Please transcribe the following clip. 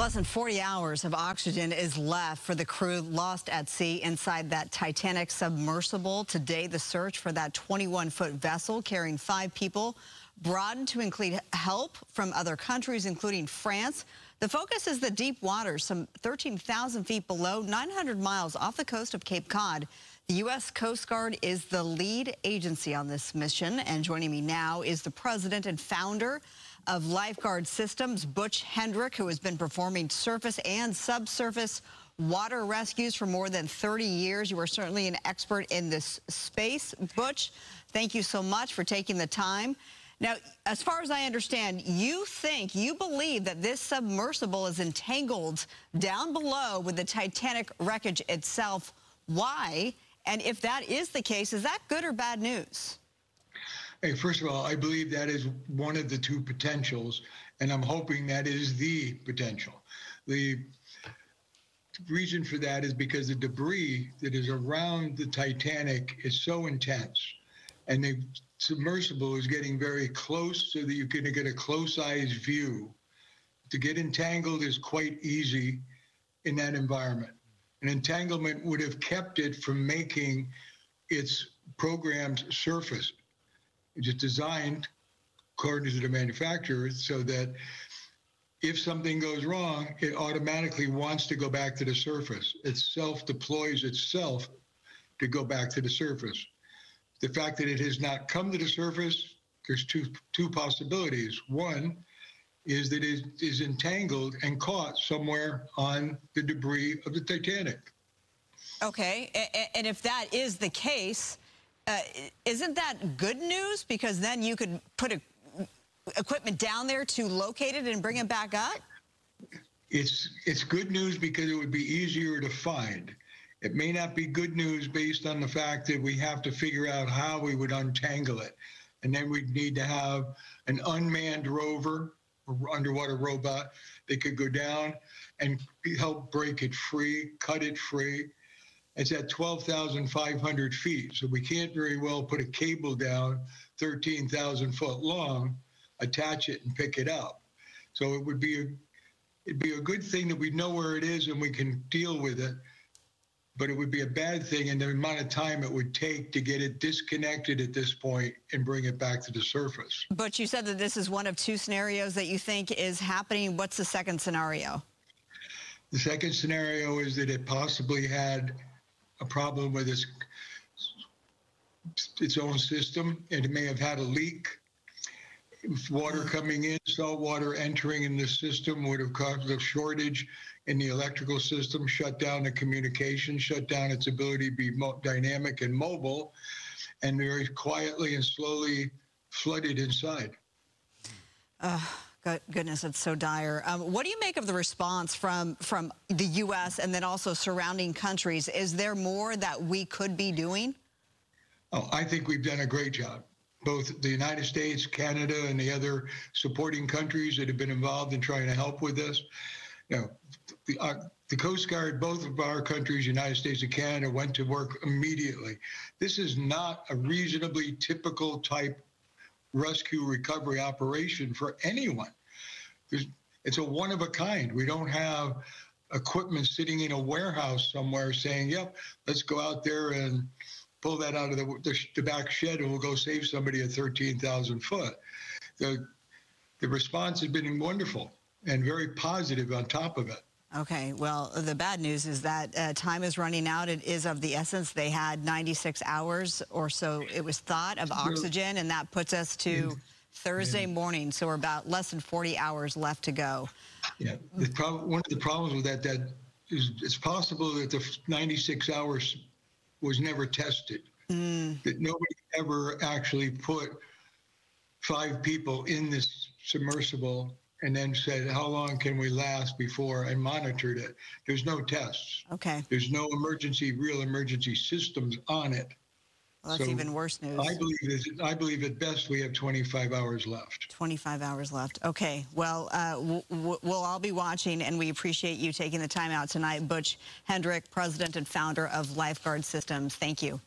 Less than 40 hours of oxygen is left for the crew lost at sea inside that Titanic submersible. Today, the search for that 21-foot vessel carrying 5 people broadened to include help from other countries, including France. The focus is the deep waters, some 13,000 feet below, 900 miles off the coast of Cape Cod. The U.S. Coast Guard is the lead agency on this mission, and joining me now is the president and founder of Lifeguard Systems, Butch Hendrick, who has been performing surface and subsurface water rescues for more than 30 years. You are certainly an expert in this space. Butch, thank you so much for taking the time. Now, as far as I understand, you believe that this submersible is entangled down below with the Titanic wreckage itself. Why? And if that is the case, is that good or bad news? Hey, first of all, I believe that is one of the two potentials, and I'm hoping that is the potential. The reason for that is because the debris that is around the Titanic is so intense, and the submersible is getting very close so that you can get a close-eyes view. To get entangled is quite easy in that environment. An entanglement would have kept it from making its programmed surface. It's designed, according to the manufacturer, so that if something goes wrong, it automatically wants to go back to the surface. It self-deploys itself to go back to the surface. The fact that it has not come to the surface, there's two possibilities. One is that it is entangled and caught somewhere on the debris of the Titanic. Okay, and if that is the case, isn't that good news? Because then you could put equipment down there to locate it and bring it back up? It's good news because it would be easier to find. It may not be good news based on the fact that we have to figure out how we would untangle it. And then we'd need to have an unmanned rover or underwater robot that could go down and help break it free, cut it free. It's at 12,500 feet, so we can't very well put a cable down 13,000 foot long, attach it and pick it up. So it'd be a good thing that we know where it is and we can deal with it, but it would be a bad thing in the amount of time it would take to get it disconnected at this point and bring it back to the surface. But you said that this is one of 2 scenarios that you think is happening. What's the second scenario? The second scenario is that it possibly had a problem with its own system, and it may have had a leak. Water coming in, salt water entering in the system would have caused a shortage in the electrical system, shut down the communication, shut down its ability to be dynamic and mobile, and very quietly and slowly flooded inside. Goodness, it's so dire. What do you make of the response from the U.S. and then also surrounding countries? Is there more that we could be doing? Oh, I think we've done a great job. Both the United States, Canada, and the other supporting countries that have been involved in trying to help with this. You know, the Coast Guard, both of our countries, United States and Canada, went to work immediately. This is not a reasonably typical type rescue recovery operation for anyone. It's a one of a kind. We don't have equipment sitting in a warehouse somewhere saying, yep, let's go out there and pull that out of the back shed and we'll go save somebody at 13,000 foot. The response has been wonderful and very positive on top of it. Okay, well, the bad news is that time is running out. It is of the essence. They had 96 hours or so, it was thought, of oxygen, and that puts us to Thursday morning, so we're about less than 40 hours left to go. Yeah, one of the problems with that is it's possible that the 96 hours was never tested, that nobody ever actually put 5 people in this submersible and then said, how long can we last before, and monitored it. There's no tests. Okay. There's no real emergency systems on it. Well, that's even worse news. I believe at best we have 25 hours left. 25 hours left. Okay. Well, we'll all be watching, and we appreciate you taking the time out tonight. Butch Hendrick, president and founder of Lifeguard Systems. Thank you.